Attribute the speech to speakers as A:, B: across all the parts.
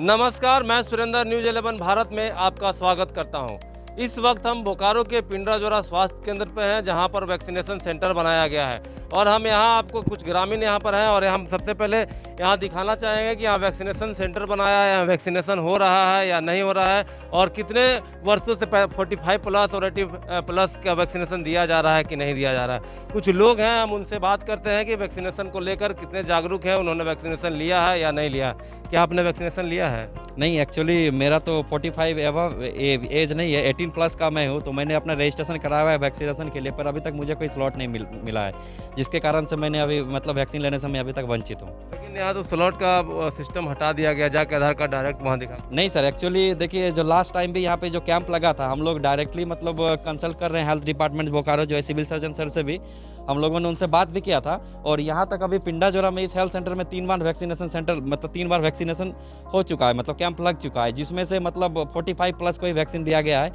A: नमस्कार, मैं सुरेंद्र न्यूज़ 11 भारत में आपका स्वागत करता हूं। इस वक्त हम बोकारो के पिंडराजोरा स्वास्थ्य केंद्र पर हैं, जहां पर वैक्सीनेशन सेंटर बनाया गया है और हम यहां आपको कुछ ग्रामीण यहां पर हैं और हम सबसे पहले यहां दिखाना चाहेंगे कि यहाँ वैक्सीनेशन सेंटर बनाया है, यहाँ वैक्सीनेशन हो रहा है या नहीं हो रहा है और कितने वर्षों से 45 प्लस और 80 प्लस का वैक्सीनेशन दिया जा रहा है कि नहीं दिया जा रहा है। कुछ लोग हैं, हम उनसे बात करते हैं कि वैक्सीनेशन को लेकर कितने जागरूक हैं, उन्होंने वैक्सीनेशन लिया है या नहीं लिया। क्या आपने वैक्सीनेशन लिया है?
B: नहीं, एक्चुअली मेरा तो 45 एवं एज नहीं है, 18 प्लस का मैं हूँ, तो मैंने अपना रजिस्ट्रेशन कराया है वैक्सीनेशन के लिए, पर अभी तक मुझे कोई स्लॉट नहीं मिला है, जिसके कारण से मैंने अभी वैक्सीन लेने से मैं अभी तक वंचित हूँ।
A: लेकिन यहाँ तो स्लॉट का सिस्टम हटा दिया गया, जाके आधार कार्ड डायरेक्ट वहाँ दिखा।
B: नहीं सर, एक्चुअली देखिए, जो लास्ट टाइम भी यहाँ पे जो कैंप लगा था, हम लोग डायरेक्टली कंसल्ट कर रहे हैं हेल्थ डिपार्टमेंट बोकारो, जो है सिविल सर्जन सर से भी हम लोगों ने उनसे बात भी किया था और यहाँ तक अभी पिंडाजोरा में इस हेल्थ सेंटर में 3 बार वैक्सीनेशन सेंटर 3 बार वैक्सीनेशन हो चुका है, कैंप लग चुका है, जिसमें से 45 प्लस को ही वैक्सीन दिया गया है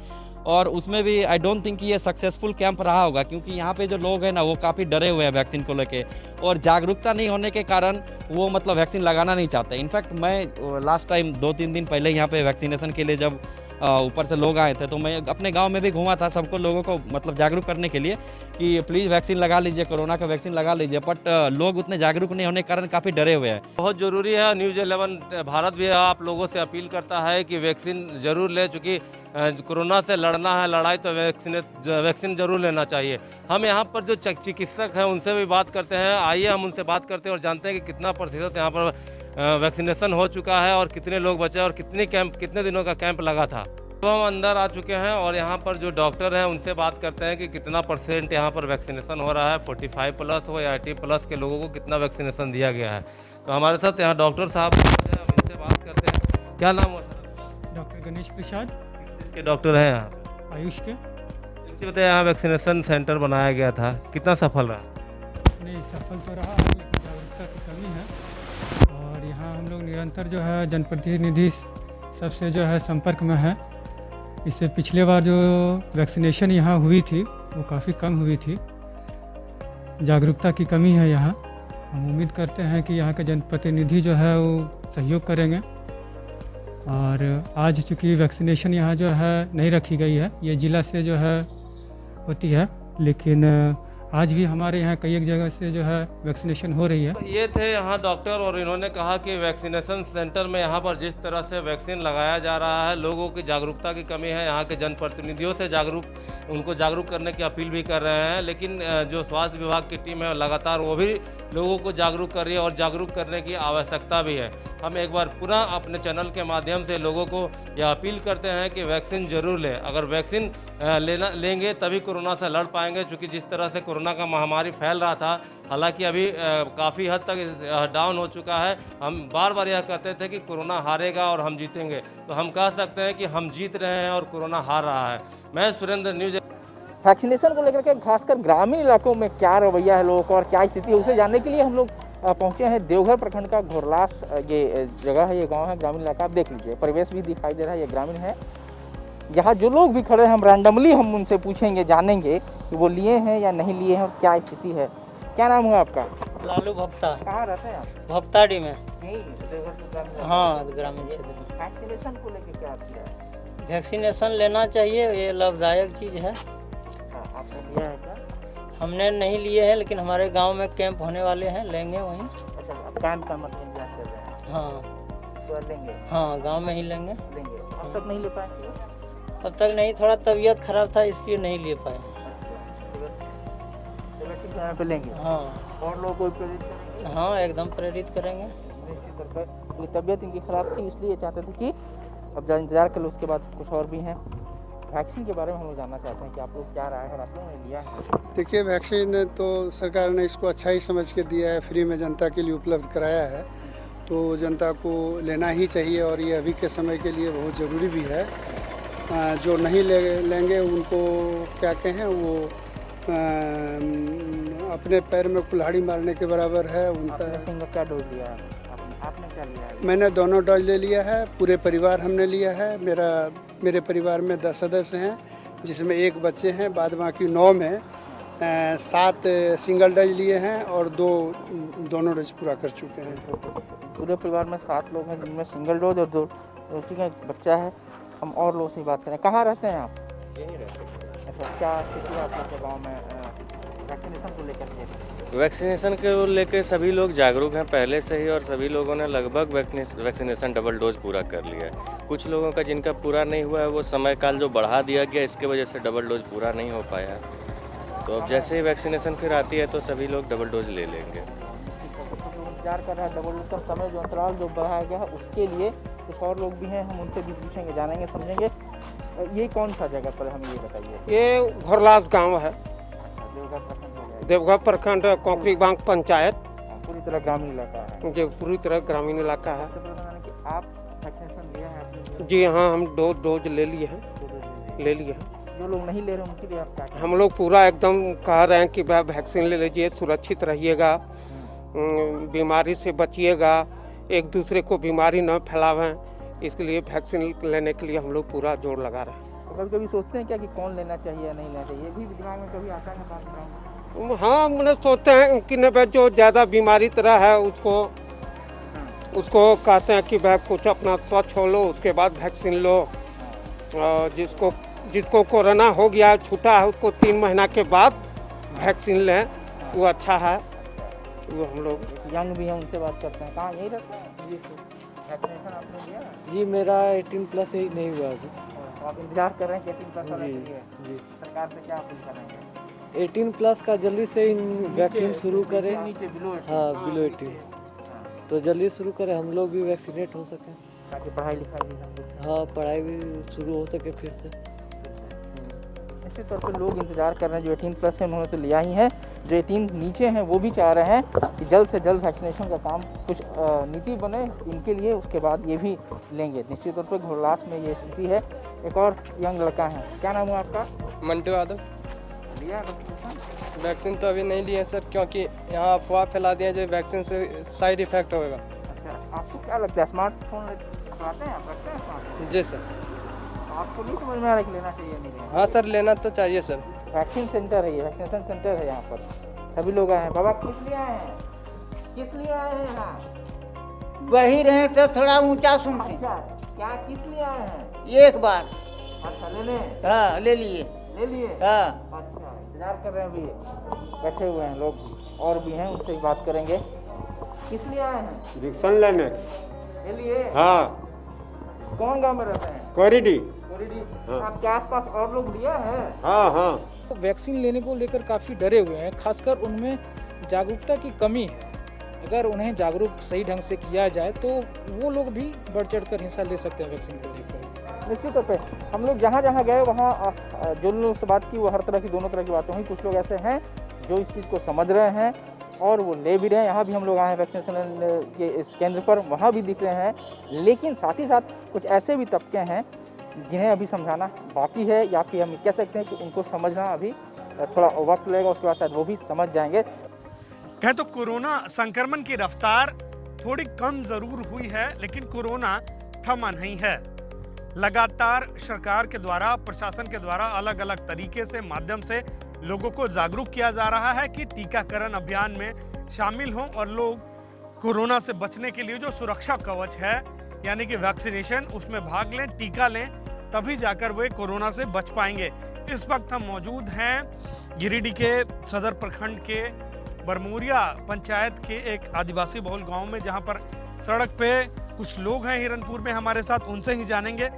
B: और उसमें भी आई डोंट थिंक ये सक्सेसफुल कैंप रहा होगा, क्योंकि यहाँ पे जो लोग हैं ना, वो काफ़ी डरे हुए हैं वैक्सीन को लेके और जागरूकता नहीं होने के कारण वो वैक्सीन लगाना नहीं चाहते। इनफैक्ट मैं लास्ट टाइम 2-3 दिन पहले यहाँ पे वैक्सीनेशन के लिए जब ऊपर से लोग आए थे, तो मैं अपने गांव में भी घूमा था, सबको लोगों को जागरूक करने के लिए कि प्लीज़ वैक्सीन लगा लीजिए, कोरोना का वैक्सीन लगा लीजिए, बट लोग उतने जागरूक नहीं होने के कारण काफ़ी डरे हुए हैं।
A: बहुत ज़रूरी है, न्यूज़ 11 भारत भी आप लोगों से अपील करता है कि वैक्सीन ज़रूर लें, चूँकि कोरोना से लड़ना है लड़ाई तो वैक्सीन ज़रूर लेना चाहिए। हम यहाँ पर जो चिकित्सक हैं उनसे भी बात करते हैं, आइए हम उनसे बात करते हैं और जानते हैं कि कितना प्रतिशत यहाँ पर वैक्सीनेशन हो चुका है और कितने लोग बचे और कितने दिनों का कैंप लगा था। तो हम अंदर आ चुके हैं और यहाँ पर जो डॉक्टर हैं उनसे बात करते हैं कि कितना % यहाँ पर वैक्सीनेशन हो रहा है, 45 प्लस हो या 80 प्लस के लोगों को कितना वैक्सीनेशन दिया गया है। तो हमारे साथ यहाँ डॉक्टर साहब हैं, हम इनसे बात करते हैं। क्या नाम हुआ सर?
C: डॉक्टर गणेश प्रसाद।
A: किसके डॉक्टर हैं यहाँ?
C: आयुष के।
A: बताइए, यहाँ वैक्सीनेशन सेंटर बनाया गया था, कितना सफल रहा?
C: नहीं, सफल तो रहा है, लेकिन जागरूकता की कमी है और यहाँ हम लोग निरंतर जो है जनप्रतिनिधि सबसे जो है संपर्क में है। इससे पिछले बार जो वैक्सीनेशन यहाँ हुई थी वो काफ़ी कम हुई थी, जागरूकता की कमी है यहाँ। हम उम्मीद करते हैं कि यहाँ के जनप्रतिनिधि जो है वो सहयोग करेंगे और आज चूँकि वैक्सीनेशन यहाँ जो है नहीं रखी गई है, ये ज़िला से जो है होती है, लेकिन आज भी हमारे यहाँ कई एक जगह से जो है वैक्सीनेशन हो रही है।
A: ये थे यहाँ डॉक्टर और इन्होंने कहा कि वैक्सीनेशन सेंटर में यहाँ पर जिस तरह से वैक्सीन लगाया जा रहा है, लोगों की जागरूकता की कमी है। यहाँ के जनप्रतिनिधियों से उनको जागरूक करने की अपील भी कर रहे हैं, लेकिन जो स्वास्थ्य विभाग की टीम है लगातार वो भी लोगों को जागरूक कर रही है और जागरूक करने की आवश्यकता भी है। हम एक बार पुनः अपने चैनल के माध्यम से लोगों को यह अपील करते हैं कि वैक्सीन जरूर लें। अगर वैक्सीन लेंगे तभी कोरोना से लड़ पाएंगे, क्योंकि जिस तरह से कोरोना का महामारी फैल रहा था, हालांकि अभी काफ़ी हद तक डाउन हो चुका है। हम बार बार यह कहते थे कि कोरोना हारेगा और हम जीतेंगे, तो हम कह सकते हैं कि हम जीत रहे हैं और कोरोना हार रहा है। मैं सुरेंद्र न्यूज़।
D: वैक्सीनेशन को लेकर के खासकर ग्रामीण इलाकों में क्या रवैया है लोगों का और क्या स्थिति है, उसे जानने के लिए हम लोग पहुंचे हैं देवघर प्रखंड का घोरलास ये जगह है, ये गांव है, ग्रामीण इलाका। आप देख लीजिए, परिवेश भी दिखाई दे रहा है, ये ग्रामीण है। यहाँ जो लोग भी खड़े हैं, हम रैंडमली हम उनसे पूछेंगे, जानेंगे कि वो लिए हैं या नहीं लिए हैं और क्या स्थिति है। क्या नाम हुआ आपका?
E: लालू भप्ता।
D: कहाँ रहते हैं आप?
E: भप्ताडी में।
D: देवघर
E: हाँ, ग्रामीण क्षेत्र में।
D: वैक्सीनेशन को लेकर क्या किया है?
E: वैक्सीनेशन लेना चाहिए, ये लाभदायक चीज़ है।
D: आपने लिया है क्या?
E: हमने नहीं लिए हैं, लेकिन हमारे गांव में कैंप होने वाले हैं, लेंगे वहीं।
D: अच्छा, अब कैंप का मतलब क्या कर रहे हैं?
E: हाँ
D: तो लेंगे?
E: हाँ, गांव में ही लेंगे।
D: अब तक नहीं ले पाए?
E: अब तक नहीं, थोड़ा तबीयत खराब था इसलिए नहीं ले पाए।
D: चलो ठीक है, यहाँ पे लेंगे।
E: हाँ
D: और लोगों को प्रेरित करेंगे?
E: हाँ, एकदम प्रेरित करेंगे।
D: तो तबीयत इनकी खराब थी, इसलिए चाहते थे कि अब जरा इंतजार कर लो, उसके बाद कुछ और भी हैं। वैक्सीन के बारे में हम लोग जानना चाहते हैं कि आप लोग क्या राय है और आप लोगों ने लिया है?
F: देखिए, वैक्सीन तो सरकार ने इसको अच्छा ही समझ के दिया है, फ्री में जनता के लिए उपलब्ध कराया है, तो जनता को लेना ही चाहिए और ये अभी के समय के लिए बहुत ज़रूरी भी है। जो नहीं लेंगे उनको क्या कहें, वो अपने पैर में कुल्हाड़ी मारने के बराबर है उनका।
D: आपने क्या डोज लिया है? आपने क्या लिया है?
F: मैंने दोनों डोज ले लिया है, पूरे परिवार हमने लिया है। मेरे परिवार में 10 सदस्य हैं, जिसमें 1 बच्चे हैं, बाद बाकी 9 में 7 सिंगल डोज लिए हैं और 2 दोनों डोज पूरा कर चुके हैं।
D: पूरे परिवार में 7 लोग हैं, जिनमें सिंगल डोज और 2 उसी का एक बच्चा है। हम और लोगों से बात करें। कहाँ रहते हैं आप?
G: यहीं रहते हैं।
D: अच्छा, क्या स्थिति है आप लोग के गाँव में वैक्सीनेशन को लेकर के?
G: वैक्सीनेशन को लेकर सभी लोग जागरूक हैं पहले से ही, और सभी लोगों ने लगभग वैक्सीनेशन डबल डोज पूरा कर लिया है। कुछ लोगों का जिनका पूरा नहीं हुआ है, वो समय काल जो बढ़ा दिया गया, इसके वजह से डबल डोज पूरा नहीं हो पाया है। तो अब जैसे ही वैक्सीनेशन फिर आती है तो सभी लोग डबल डोज ले लेंगे।
D: जो इंतजार कर रहा है डबल डोज का समय, जो अंतराल जो बढ़ाया गया है उसके लिए कुछ और लोग भी हैं, हम उनसे भी पूछेंगे, जानेंगे, समझेंगे। ये कौन सा जगह पर हमें ये बताइए?
H: ये घोरलास गांव है,
D: देवघर प्रखंड हो गया।
H: देवघर प्रखंड कोकरी बांग पंचायत,
D: पूरी तरह ग्रामीण इलाका है।
H: जो पूरी तरह ग्रामीण इलाका है।
D: सबसे पहले मैंने कि आप वैक्सीनेशन लिया है आपने?
H: जी हाँ, हम 2 डोज ले लिए हैं, ले लिए हैं।
D: जो लोग नहीं ले रहे उनके लिए आप क्या कहें?
H: हम लोग पूरा एकदम कह रहे हैं कि भाई वैक्सीन ले लीजिए, सुरक्षित रहिएगा, बीमारी से बचिएगा, एक दूसरे को बीमारी न फैलावें, इसके लिए वैक्सीन लेने के लिए हम लोग पूरा जोर लगा रहे हैं।
D: कभी कभी सोचते हैं क्या कि कौन लेना चाहिए या नहीं लेना चाहिए, ये भी दिमाग में कभी आता है बात?
H: हाँ, मैंने सोचते हैं कि न भाई जो ज़्यादा बीमारी तरह है उसको कहते हैं कि भाई कुछ अपना स्वच्छ हो लो, उसके बाद वैक्सीन लो। और जिसको कोरोना हो गया, छूटा है, उसको 3 महीना के बाद वैक्सीन लें, वो अच्छा है। वो हम लोग
D: यंग भी हैं, उनसे बात करते हैं। कहाँ यही रहते हैं? जी सर, वैक्सीनेशन आपने लिया?
I: जी मेरा 18 प्लस ही नहीं हुआ अभी।
D: तो आप इंतजार कर रहे हैं कि 18 प्लस वाले
I: जी,
D: के लिए
I: जी।
D: सरकार से क्या अपील करेंगे?
I: 18 प्लस का जल्दी से वैक्सीन शुरू करें।
D: नीचे बिलो 18,
I: हाँ, बिलो 18 तो जल्दी शुरू करें, हम लोग भी वैक्सीनेट हो सकें।
D: ताकि पढ़ाई लिखाई भी सब कुछ।
I: हाँ, पढ़ाई भी शुरू हो सके फिर से।
D: निश्चित तौर पर लोग इंतजार कर रहे हैं। जो 18 प्लस है उन्होंने तो लिया ही है, जो 18 नीचे हैं वो भी चाह रहे हैं कि जल्द से जल्द वैक्सीनेशन का काम कुछ नीति बने इनके लिए, उसके बाद ये भी लेंगे। निश्चित तौर पर घोरलास में ये स्थिति है। एक और यंग लड़का है, क्या नाम है आपका?
I: मंटू यादव।
D: लिया है वैक्सीनेशन?
I: वैक्सीन तो अभी नहीं लिए सर, क्योंकि यहाँ अफवाह फैला दिया जो वैक्सीन से साइड इफेक्ट होगा।
D: अच्छा, आपको क्या लगता है स्मार्टफोन चलाते हैं आप, रखते हैं स्मार्टफोन?
I: जी सर।
D: आपको नहीं समझ में आ रहा कि लेना चाहिए नहीं लेना?
I: हाँ सर, लेना तो चाहिए सर।
D: वैक्सीन सेंटर है ये, वैक्सीनेशन सेंटर है यहाँ पर, सभी लोग आए हैं। बाबा किस लिए आए हैं? किस लिए आए हैं यहाँ?
J: वही रहे तो थोड़ा ऊंचा सुनते।
D: अच्छा, क्या किस लिए आए हैं?
J: एक बार
D: अच्छा, लेने?
J: हाँ ले लिए।
D: ले लिए?
J: हाँ
D: अच्छा, इंतजार कर रहे हैं अभी, बैठे हुए हैं लोग और भी हैं, उनसे भी बात करेंगे। किस लिए आए हैं?
H: वैक्सीन लेने।
D: ले लिए?
H: हाँ,
D: कौन गांव में रहते हैं?
H: कोरिडी।
D: कोरिडी।
H: हाँ।
D: आपके आसपास और लोग लिया है?
H: हाँ हाँ।
K: वैक्सीन लेने को लेकर काफ़ी डरे हुए हैं, खासकर उनमें जागरूकता की कमी है। अगर उन्हें जागरूक सही ढंग से किया जाए तो वो लोग भी बढ़ चढ़कर हिस्सा ले सकते हैं वैक्सीन को लेकर।
D: निश्चित तौर पे हम लोग जहाँ जहाँ गए वहाँ जो लोगों से बात की वो हर तरह की, दोनों तरह की बातें हुई। कुछ लोग ऐसे हैं जो इस चीज़ को समझ रहे हैं और वो ले भी रहे हैं। यहाँ भी हम लोग आए हैं वैक्सीनेशन के इस केंद्र पर, वहाँ भी दिख रहे हैं। लेकिन साथ ही साथ कुछ ऐसे भी तबके हैं जिन्हें अभी समझाना बाकी है, या फिर हम कह सकते हैं कि उनको समझना अभी थोड़ा वक्त लगेगा, उसके बाद शायद वो भी समझ जाएंगे।
L: कहें तो कोरोना संक्रमण की रफ्तार थोड़ी कम जरूर हुई है, लेकिन कोरोना थमा नहीं है। लगातार सरकार के द्वारा, प्रशासन के द्वारा अलग अलग तरीके से, माध्यम से लोगों को जागरूक किया जा रहा है कि टीकाकरण अभियान में शामिल हों और लोग कोरोना से बचने के लिए जो सुरक्षा कवच है यानी कि वैक्सीनेशन, उसमें भाग लें, टीका लें, तभी जाकर वे कोरोना से बच पाएंगे। इस वक्त हम मौजूद हैं गिरिडीह के सदर प्रखंड के बरमोरिया पंचायत के एक आदिवासी बहुल गांव में, जहां पर सड़क पे कुछ लोग हैं हिरनपुर में हमारे साथ, उनसे ही जानेंगे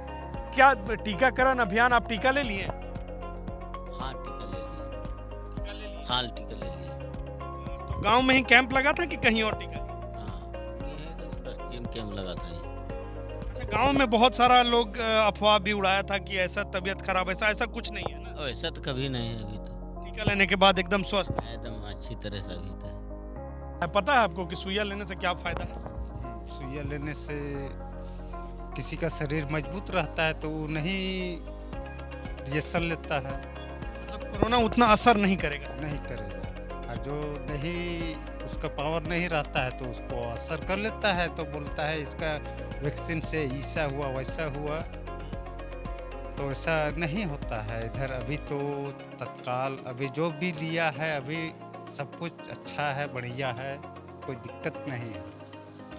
L: क्या टीकाकरण अभियान, आप टीका ले लिए?
M: हाँ, टीका ले लिया। हाँ, टीका ले लिया।
L: तो गांव में ही कैंप लगा था कि कहीं और टीका?
M: हाँ, ये तो राष्ट्रीय कैंप लगा था।
L: अच्छा, गांव में बहुत सारा लोग अफवाह भी उड़ाया था कि ऐसा तबीयत खराब, ऐसा कुछ नहीं है ना?
M: ऐसा तो कभी नहीं है अभी तो।
L: टीका लेने के बाद एकदम स्वस्थ,
M: एकदम अच्छी तरह से अभी था।
L: पता है आपको कि सुइया लेने से क्या फायदा है?
N: सुइया लेने से किसी का शरीर मजबूत रहता है तो वो नहीं रिएक्शन लेता है,
L: मतलब कोरोना उतना असर नहीं करेगा?
N: नहीं करेगा। और जो नहीं, उसका पावर नहीं रहता है तो उसको असर कर लेता है, तो बोलता है इसका वैक्सीन से ऐसा हुआ वैसा हुआ, तो ऐसा नहीं होता है इधर। अभी तो तत्काल अभी जो भी लिया है अभी सब कुछ अच्छा है, बढ़िया है, कोई दिक्कत नहीं है।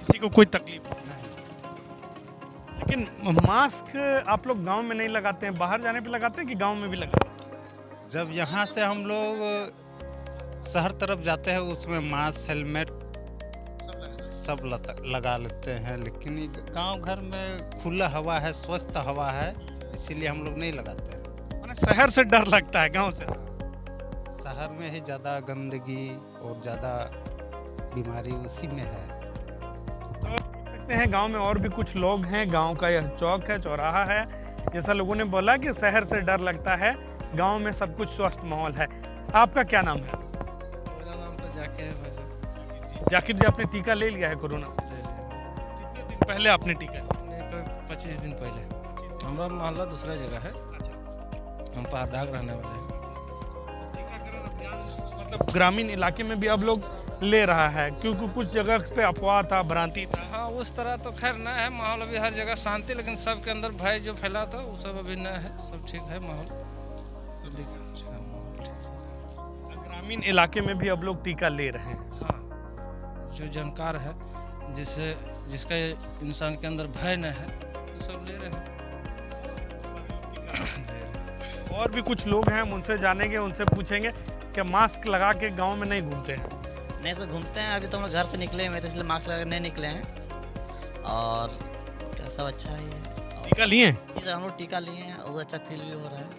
L: किसी को कोई तकलीफ नहीं। लेकिन मास्क आप लोग गांव में नहीं लगाते हैं, बाहर जाने पे लगाते हैं कि गांव में भी लगाते हैं?
N: जब यहाँ से हम लोग शहर तरफ जाते हैं उसमें मास्क हेलमेट सब लगा लेते हैं, लेकिन गांव घर में खुला हवा है, स्वस्थ हवा है, इसीलिए हम लोग नहीं लगाते हैं।
L: माने शहर से डर लगता है गांव से?
N: शहर में ही ज़्यादा गंदगी और ज़्यादा बीमारी उसी में है।
L: तो देख सकते हैं गांव में और भी कुछ लोग हैं। गांव का यह चौक है, चौराहा है। जैसा लोगों ने बोला कि शहर से डर लगता है, गांव में सब कुछ स्वस्थ माहौल है। आपका क्या नाम है?
I: मेरा नाम तो जाकिर है भाई साहब।
L: जाकिर जी, आपने टीका ले लिया है कोरोना से? कितने दिन पहले आपने टीका लिया?
I: 25 दिन पहले। हमारा मोहल्ला दूसरा जगह है, हम पहाड़दाग रहने वाले हैं।
L: मतलब ग्रामीण इलाके में भी अब लोग ले रहा है, क्योंकि कुछ जगह पे अफवाह था, भ्रांति था।
I: हाँ, उस तरह तो खैर ना है माहौल, अभी हर जगह शांति, लेकिन सबके अंदर भय जो फैला था वो सब अभी न है, सब ठीक है माहौल।
L: ग्रामीण इलाके में भी अब लोग टीका ले रहे हैं।
I: हाँ, जो जानकार है, जिसका इंसान के अंदर भय न है, वो सब ले रहे हैं।
L: और भी कुछ लोग हैं, हम उनसे जानेंगे, उनसे पूछेंगे कि मास्क लगा के गांव में नहीं घूमते हैं।
O: नहीं सर, घूमते हैं। अभी तो हम लोग घर से निकले हुए थे, इसलिए मास्क लगा के नहीं निकले हैं। और सब अच्छा ही है।
L: टीका लिए हैं?
O: जी सर, हम लोग टीका लिए हैं, बहुत अच्छा फील भी हो रहा है।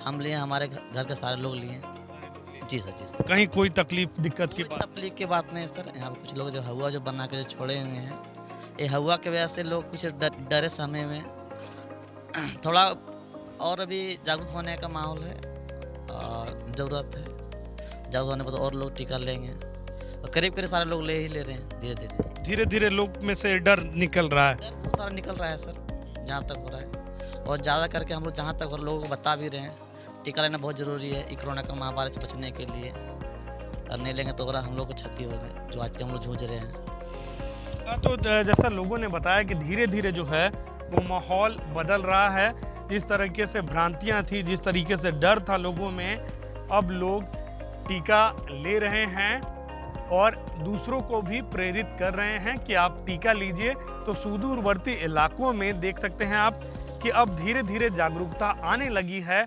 O: हम लिए, हमारे घर के सारे लोग लिए हैं। जी सर, जी सर।
L: कहीं कोई तकलीफ दिक्कत की बात?
O: तकलीफ की बात नहीं सर। यहाँ पे कुछ लोग जो हवा जो बना के जो छोड़े हुए हैं, ये हवा की वजह से लोग कुछ डरे समय में थोड़ा और अभी जागरूक होने का माहौल है और ज़रूरत है। जागरूक होने पर तो और लोग टीका लेंगे, और करीब करीब सारे लोग ले ही ले रहे हैं। धीरे धीरे
L: धीरे धीरे लोग में से डर निकल रहा है।
O: बहुत सारा निकल रहा है सर, जहाँ तक हो रहा है। और ज़्यादा करके हम लोग जहाँ तक और लोगों को बता भी रहे हैं, टीका लेना बहुत ज़रूरी है कोरोना का महामारी से बचने के लिए। और नहीं लेंगे तो हम लोग को क्षति होगा, जो आज के हम लोग जूझ रहे हैं।
L: तो जैसा लोगों ने बताया कि धीरे धीरे जो है वो माहौल बदल रहा है। जिस तरीके से भ्रांतियां थी, जिस तरीके से डर था लोगों में, अब लोग टीका ले रहे हैं और दूसरों को भी प्रेरित कर रहे हैं कि आप टीका लीजिए। तो सुदूरवर्ती इलाकों में देख सकते हैं आप कि अब धीरे धीरे जागरूकता आने लगी है।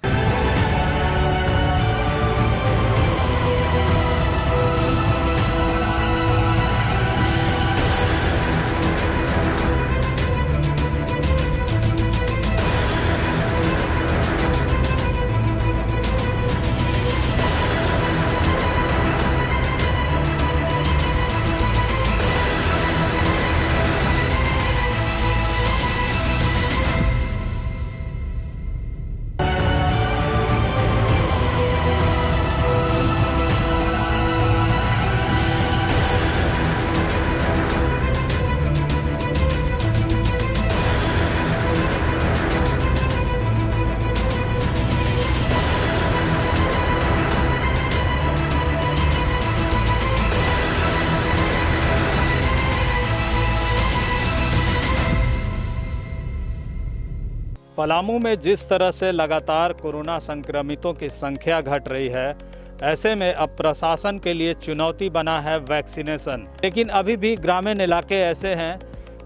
P: पलामू में जिस तरह से लगातार कोरोना संक्रमितों की संख्या घट रही है, ऐसे में अब प्रशासन के लिए चुनौती बना है वैक्सीनेशन। लेकिन अभी भी ग्रामीण इलाके ऐसे हैं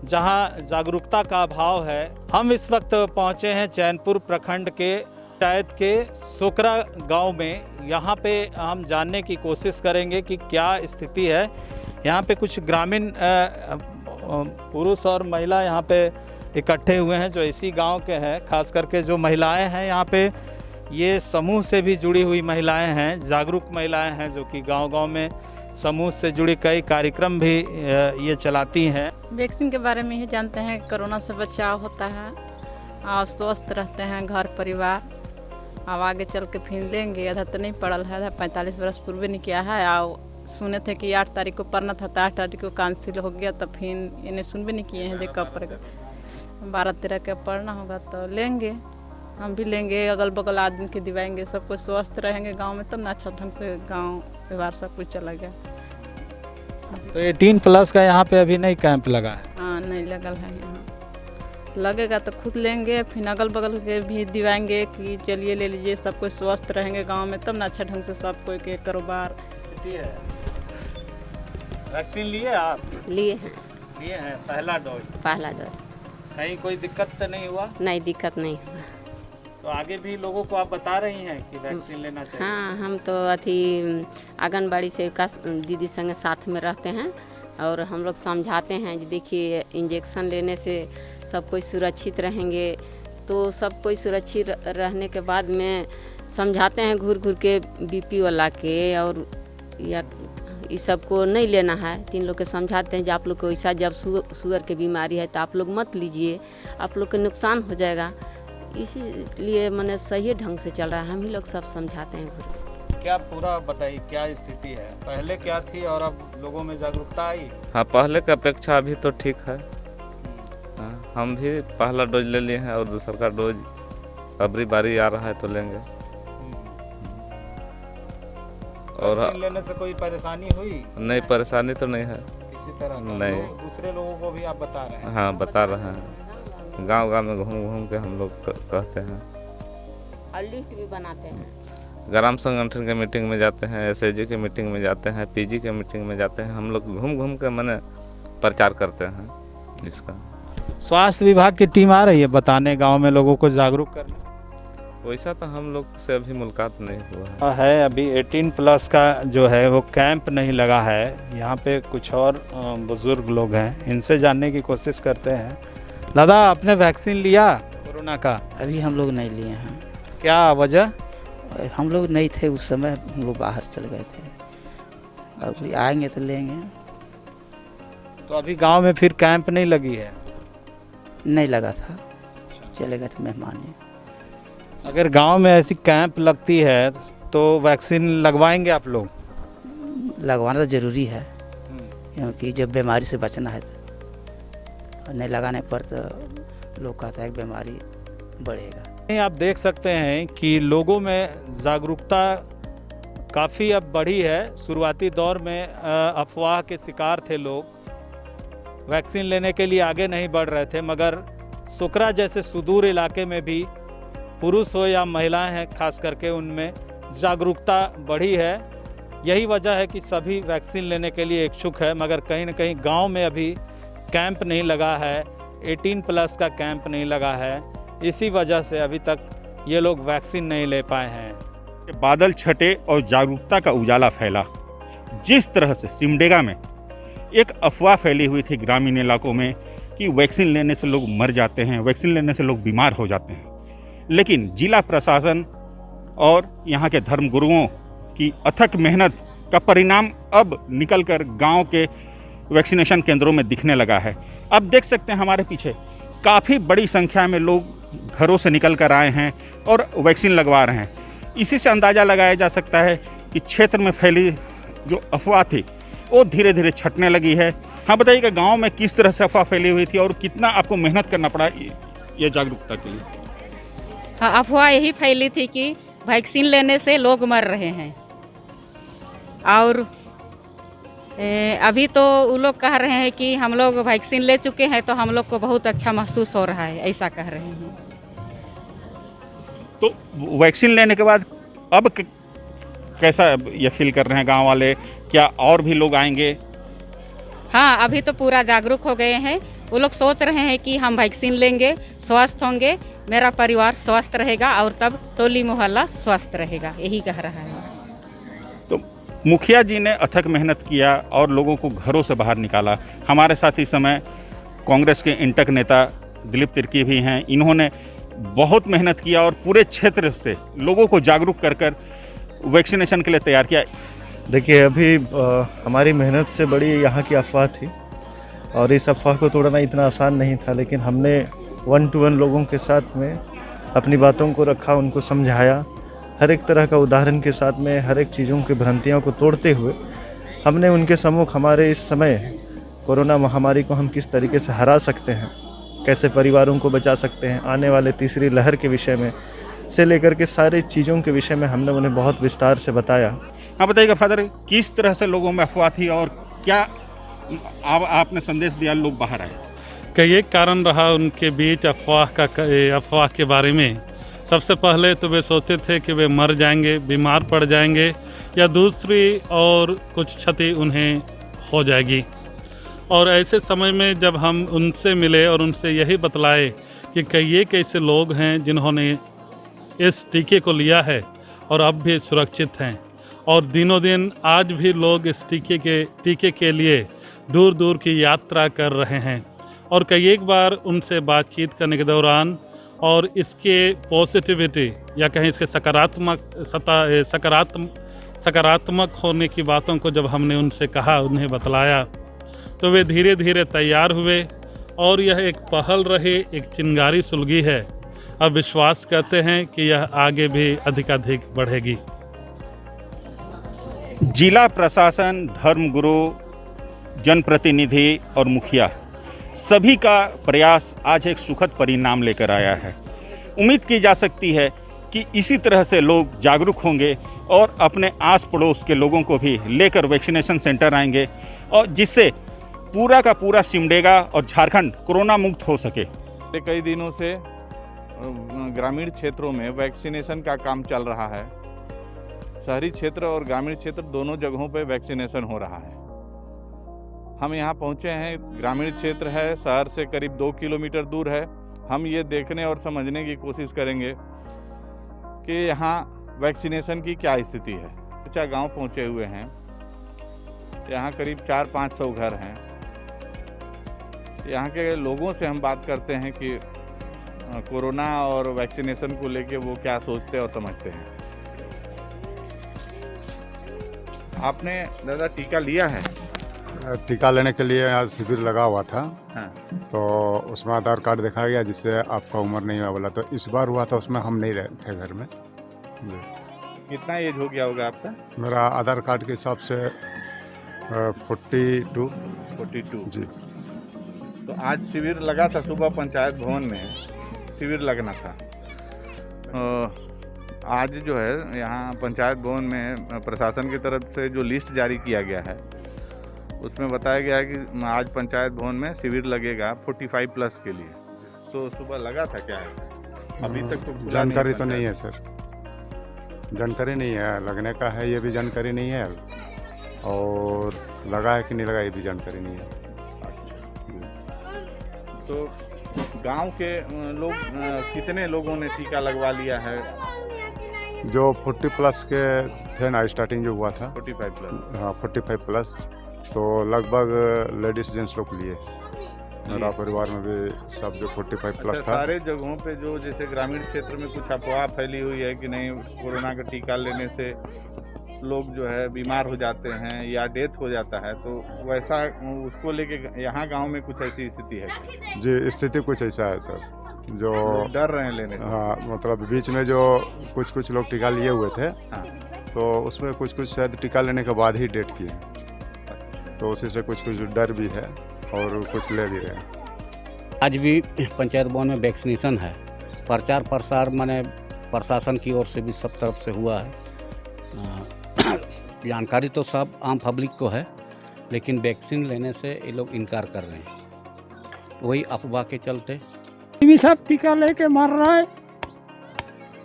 P: जहां जागरूकता का अभाव है। हम इस वक्त पहुंचे हैं चैनपुर प्रखंड के पंचायत के सोकरा गांव में। यहां पे हम जानने की कोशिश करेंगे कि क्या स्थिति है। यहां पे कुछ ग्रामीण पुरुष और महिला यहां पे इकट्ठे हुए हैं जो इसी गांव के हैं। खास करके जो महिलाएं हैं यहाँ पे, ये समूह से भी जुड़ी हुई महिलाएं हैं, जागरूक महिलाएं हैं जो कि गांव-गांव में समूह से जुड़ी कई कार्यक्रम भी ये चलाती हैं।
Q: वैक्सीन के बारे में ही जानते हैं, कोरोना से बचाव होता है और स्वस्थ रहते हैं घर परिवार। अब आगे चल के फिर लेंगे, आधा तो नहीं पड़ल है, 45 वर्ष पूर्व नहीं किया है। और सुने थे कि 8 तारीख को पढ़ना था, तो 8 तारीख को कैंसिल हो गया, तो फिर इन्हें सुन भी नहीं किए हैं जो कब पड़ेगा। 12-13 के पढ़ना होगा तो लेंगे, हम भी लेंगे, अगल बगल आदमी के दिवाएंगे। सब कुछ स्वस्थ रहेंगे गांव में, तब ना अच्छा ढंग से गांव व्यवहार सब कुछ चला गया।
P: तो 18+ का यहाँ पे अभी नहीं कैंप लगा है?
Q: हाँ, नहीं लगल है यहाँ। लगेगा तो खुद लेंगे, फिर अगल बगल के भी दिवाएंगे कि चलिए ले लीजिए। सब कुछ स्वस्थ रहेंगे गाँव में, तब ना अच्छा ढंग से सब कोई के कारोबार।
P: वैक्सीन लिए आप?
R: लिए हैं।
P: लिए हैं पहला डोज?
R: पहला डोज।
P: कहीं कोई दिक्कत तो नहीं हुआ?
R: नहीं, दिक्कत नहीं हुआ।
P: तो आगे भी लोगों को आप बता रही हैं कि वैक्सीन लेना चाहिए?
R: हाँ, हम तो अथी आंगनबाड़ी सेविका दीदी संग साथ में रहते हैं और हम लोग समझाते हैं कि देखिए इंजेक्शन लेने से सब कोई सुरक्षित रहेंगे। तो सब कोई सुरक्षित रहने के बाद में समझाते हैं घूर घूर के बीपी वाला के और या इस सब को नहीं लेना है। तीन लोग के समझाते हैं कि आप लोग को ऐसा जब शुगर की बीमारी है तो आप लोग मत लीजिए, आप लोग को नुकसान हो जाएगा। इसीलिए मैंने सही ढंग से चल रहा है, हम ही लोग सब समझाते हैं घूर।
P: क्या पूरा बताइए क्या स्थिति है, पहले क्या थी और अब लोगों में जागरूकता आई?
S: हाँ, पहले की अपेक्षा अभी तो ठीक है। हाँ, हम भी पहला डोज ले लिए हैं और दूसरा का डोज अबरी बारी आ रहा है तो लेंगे। और
P: वैक्सीन लेने से कोई परेशानी हुई?
S: नहीं, परेशानी तो नहीं है
P: किसी तरह का?
S: नहीं।
P: दूसरे लोगों को भी आप बता रहे हैं?
S: हाँ, बता रहे हैं। गांव-गांव में घूम घूम के हम लोग कहते हैं
R: और लिस्ट भी बनाते हैं।
S: ग्राम संगठन के मीटिंग में जाते हैं, एसएजी के मीटिंग में जाते हैं, पीजी के मीटिंग में जाते हैं। हम लोग घूम घूम के मैंने प्रचार करते हैं इसका।
P: स्वास्थ्य विभाग की टीम आ रही है बताने, गांव में लोगों को जागरूक करने?
S: वैसा तो हम लोग से अभी मुलाकात नहीं हुआ
P: है। अभी 18+ का जो है वो कैंप नहीं लगा है। यहाँ पे कुछ और बुजुर्ग लोग हैं, इनसे जानने की कोशिश करते हैं। दादा, आपने वैक्सीन लिया कोरोना का?
T: अभी हम लोग नहीं लिए हैं।
P: क्या वजह?
T: हम लोग नहीं थे उस समय, हम लोग बाहर चल गए थे। अब आएंगे तो लेंगे।
P: तो अभी गांव में फिर कैंप नहीं लगी है?
T: नहीं लगा था, चले गए थे मेहमान।
P: अगर गांव में ऐसी कैंप लगती है तो वैक्सीन लगवाएंगे आप लोग?
T: लगवाना तो ज़रूरी है, क्योंकि जब बीमारी से बचना है तो नहीं लगाने पर तो लोग कहता है कि बीमारी बढ़ेगा।
P: आप देख सकते हैं कि लोगों में जागरूकता काफ़ी अब बढ़ी है। शुरुआती दौर में अफवाह के शिकार थे लोग, वैक्सीन लेने के लिए आगे नहीं बढ़ रहे थे, मगर सुकरा जैसे सुदूर इलाके में भी पुरुष हो या महिलाएं हैं, खास करके उनमें जागरूकता बढ़ी है। यही वजह है कि सभी वैक्सीन लेने के लिए इच्छुक है, मगर कहीं ना कहीं गांव में अभी कैंप नहीं लगा है, 18+ का कैंप नहीं लगा है। इसी वजह से अभी तक ये लोग वैक्सीन नहीं ले पाए हैं।
U: बादल छटे और जागरूकता का उजाला फैला। जिस तरह से सिमडेगा में एक अफवाह फैली हुई थी ग्रामीण इलाकों में कि वैक्सीन लेने से लोग मर जाते हैं, वैक्सीन लेने से लोग बीमार हो जाते हैं, लेकिन जिला प्रशासन और यहाँ के धर्मगुरुओं की अथक मेहनत का परिणाम अब निकलकर गांव के वैक्सीनेशन केंद्रों में दिखने लगा है। अब देख सकते हैं हमारे पीछे काफ़ी बड़ी संख्या में लोग घरों से निकल कर आए हैं और वैक्सीन लगवा रहे हैं। इसी से अंदाज़ा लगाया जा सकता है कि क्षेत्र में फैली जो अफवाह थी वो धीरे धीरे छटने लगी है। हाँ, बताइएगा गांव में किस तरह से अफवाह फैली हुई थी और कितना आपको मेहनत करना पड़ा ये जागरूकता के लिए?
V: हाँ, अफवाह यही फैली थी कि वैक्सीन लेने से लोग मर रहे हैं, और अभी तो वो लोग कह रहे हैं कि हम लोग वैक्सीन ले चुके हैं तो हम लोग को बहुत अच्छा महसूस हो रहा है, ऐसा कह रहे हैं।
U: तो वैक्सीन लेने के बाद अब कैसा ये फील कर रहे हैं गांव वाले? क्या और भी लोग आएंगे?
V: हाँ, अभी तो पूरा जागरूक हो गए हैं। वो लोग सोच रहे हैं कि हम वैक्सीन लेंगे, स्वस्थ होंगे, मेरा परिवार स्वस्थ रहेगा और तब टोली मोहल्ला स्वस्थ रहेगा, यही कह रहा है।
U: तो मुखिया जी ने अथक मेहनत किया और लोगों को घरों से बाहर निकाला। हमारे साथ इस समय कांग्रेस के इंटक नेता दिलीप तिर्की भी हैं। इन्होंने बहुत मेहनत किया और पूरे क्षेत्र से लोगों को जागरूक कर वैक्सीनेशन के लिए तैयार किया।
W: देखिए, अभी हमारी मेहनत से बड़ी यहाँ की अफवाह थी और इस अफवाह को तोड़ना इतना आसान नहीं था, लेकिन हमने 1 to 1 लोगों के साथ में अपनी बातों को रखा, उनको समझाया, हर एक तरह का उदाहरण के साथ में हर एक चीज़ों की भ्रांतियों को तोड़ते हुए हमने उनके सम्मुख हमारे इस समय कोरोना महामारी को हम किस तरीके से हरा सकते हैं, कैसे परिवारों को बचा सकते हैं, आने वाले तीसरी लहर के विषय में से लेकर के सारी चीज़ों के विषय में हमने उन्हें बहुत विस्तार से बताया।
U: हाँ, बताइएगा फादर, किस तरह से लोगों में अफवाह थी और क्या आपने संदेश दिया लोग बाहर आए?
X: कई एक कारण रहा उनके बीच अफवाह के बारे में। सबसे पहले तो वे सोचते थे कि वे मर जाएंगे, बीमार पड़ जाएंगे या दूसरी और कुछ क्षति उन्हें हो जाएगी। और ऐसे समय में जब हम उनसे मिले और उनसे यही बतलाए कि कई एक ऐसे लोग हैं जिन्होंने इस टीके को लिया है और अब भी सुरक्षित हैं, और दिनों दिन आज भी लोग इस टीके के लिए दूर दूर की यात्रा कर रहे हैं। और कई एक बार उनसे बातचीत करने के दौरान और इसके पॉजिटिविटी या कहें इसके सकारात्मक होने की बातों को जब हमने उनसे कहा, उन्हें बतलाया, तो वे धीरे धीरे तैयार हुए और यह एक पहल रही, एक चिंगारी सुलगी है। अब विश्वास करते हैं कि यह आगे भी अधिकाधिक बढ़ेगी।
U: जिला प्रशासन, धर्मगुरु, जनप्रतिनिधि और मुखिया सभी का प्रयास आज एक सुखद परिणाम लेकर आया है। उम्मीद की जा सकती है कि इसी तरह से लोग जागरूक होंगे और अपने आस पड़ोस के लोगों को भी लेकर वैक्सीनेशन सेंटर आएंगे, और जिससे पूरा का पूरा सिमडेगा और झारखंड कोरोना मुक्त हो सके।
A: कई दिनों से ग्रामीण क्षेत्रों में वैक्सीनेशन का काम चल रहा है। शहरी क्षेत्र और ग्रामीण क्षेत्र दोनों जगहों पर वैक्सीनेशन हो रहा है। हम यहाँ पहुँचे हैं, ग्रामीण क्षेत्र है, शहर से करीब 2 किलोमीटर दूर है। हम ये देखने और समझने की कोशिश करेंगे कि यहाँ वैक्सीनेशन की क्या स्थिति है। अच्छा, गांव पहुँचे हुए हैं, यहाँ करीब 400-500 घर हैं। यहाँ के लोगों से हम बात करते हैं कि कोरोना और वैक्सीनेशन को लेके वो क्या सोचते और समझते हैं। आपने दादा टीका लिया है?
B: टीका लेने के लिए आज शिविर लगा हुआ था।
A: हाँ।
B: तो उसमें आधार कार्ड दिखाया गया जिससे आपका उम्र नहीं हुआ बोला, तो इस बार हुआ था, उसमें हम नहीं रहे थे घर में।
A: कितना एज हो गया होगा आपका?
B: मेरा आधार कार्ड के हिसाब से 42 जी।
A: तो आज शिविर लगा था, सुबह पंचायत भवन में शिविर लगना था। आज जो है यहाँ पंचायत भवन में प्रशासन की तरफ से जो लिस्ट जारी किया गया है उसमें बताया गया है कि आज पंचायत भवन में शिविर लगेगा 45 प्लस के लिए। तो सुबह लगा था क्या है? अभी तक तो
B: जानकारी तो नहीं है सर, जानकारी नहीं है। लगने का है ये भी जानकारी नहीं है, और लगा है कि नहीं लगा ये भी जानकारी नहीं है।
A: तो गांव के लोग कितने लोगों ने टीका लगवा लिया है?
B: जो 40 प्लस के थे ना, स्टार्टिंग जो हुआ था
A: 45 प्लस।
B: हाँ 45 प्लस, तो लगभग लेडीज जेंट्स लोग लिए। मेरा परिवार में भी सब जो 45 प्लस था।
A: सारे जगहों पे जो जैसे ग्रामीण क्षेत्र में कुछ अफवाह फैली हुई है कि नहीं कोरोना का टीका लेने से लोग जो है बीमार हो जाते हैं या डेथ हो जाता है, तो वैसा उसको लेके यहाँ गांव में कुछ ऐसी स्थिति है?
B: जी, स्थिति कुछ ऐसा है सर, जो
A: डर रहे हैं लेने से।
B: हाँ, मतलब बीच में जो कुछ लोग टीका लिए हुए थे।
A: हाँ।
B: तो उसमें कुछ शायद टीका लेने के बाद ही डेट किए, तो उसी से कुछ डर भी है और कुछ ले भी रहे हैं।
C: आज भी पंचायत भवन में वैक्सीनेशन है, प्रचार प्रसार माने प्रशासन की ओर से भी सब तरफ से हुआ है। जानकारी तो सब आम पब्लिक को है, लेकिन वैक्सीन लेने से ये लोग इनकार कर रहे हैं, वही अफवाह के चलते।
E: भी सब टीका लेके मर रहा है,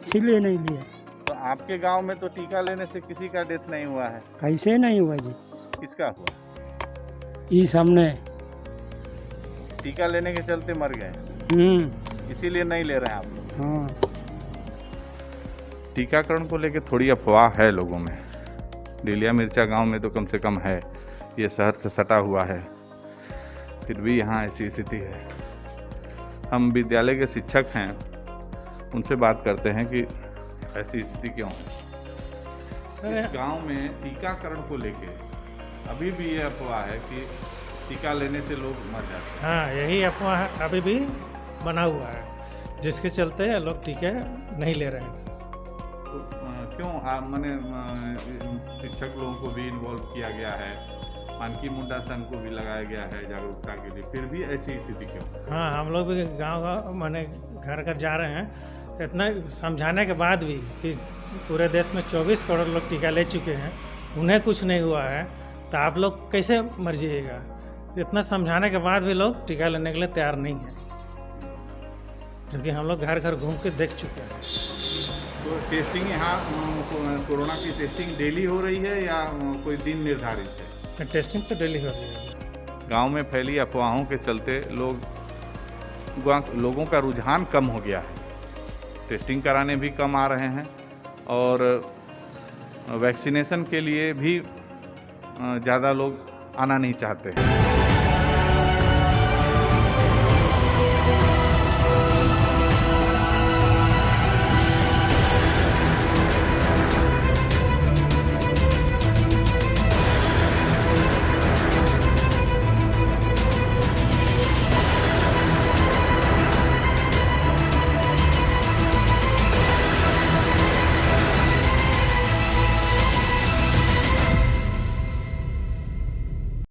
E: इसलिए नहीं लिया।
A: तो आपके गांव में तो टीका लेने से किसी का डेथ नहीं हुआ है?
E: कैसे नहीं हुआ जी?
A: किसका हुआ?
E: ये सामने
A: टीका लेने के चलते मर गए, इसीलिए नहीं ले रहे हैं आप लोग।
E: हाँ।
A: टीकाकरण को लेके थोड़ी अफवाह है लोगों में। डेलिया मिर्चा गांव में तो कम से कम है, ये शहर से सटा हुआ है, फिर भी यहाँ ऐसी स्थिति है। हम विद्यालय के शिक्षक हैं, उनसे बात करते हैं कि ऐसी स्थिति क्यों है। इस गांव में टीकाकरण को लेके अभी भी ये अफवाह है कि टीका लेने से लोग मर जाते हैं।
E: हाँ, यही अफवाह अभी भी बना हुआ है, जिसके चलते लोग टीके नहीं ले रहे हैं।
A: तो क्यों मैंने शिक्षक लोगों को भी इन्वॉल्व किया गया है, मानकी मुंडा संघ को भी लगाया गया है जागरूकता के लिए, फिर भी ऐसी स्थिति क्यों?
E: हाँ, हम लोग भी गाँव माने घर घर जा रहे हैं, इतना समझाने के बाद भी कि पूरे देश में 24 करोड़ लोग टीका ले चुके हैं, उन्हें कुछ नहीं हुआ है, तो आप लोग कैसे मर जाइएगा। इतना समझाने के बाद भी लोग टीका लेने के लिए तैयार नहीं है, क्योंकि हम लोग घर घर घूम के देख चुके हैं।
A: तो टेस्टिंग यहाँ कोरोना की टेस्टिंग डेली हो रही है या कोई दिन निर्धारित है?
E: टेस्टिंग तो डेली हो रही है।
A: गांव में फैली अफवाहों के चलते लोगों का रुझान कम हो गया है। टेस्टिंग कराने भी कम आ रहे हैं और वैक्सीनेशन के लिए भी ज़्यादा लोग आना नहीं चाहते हैं।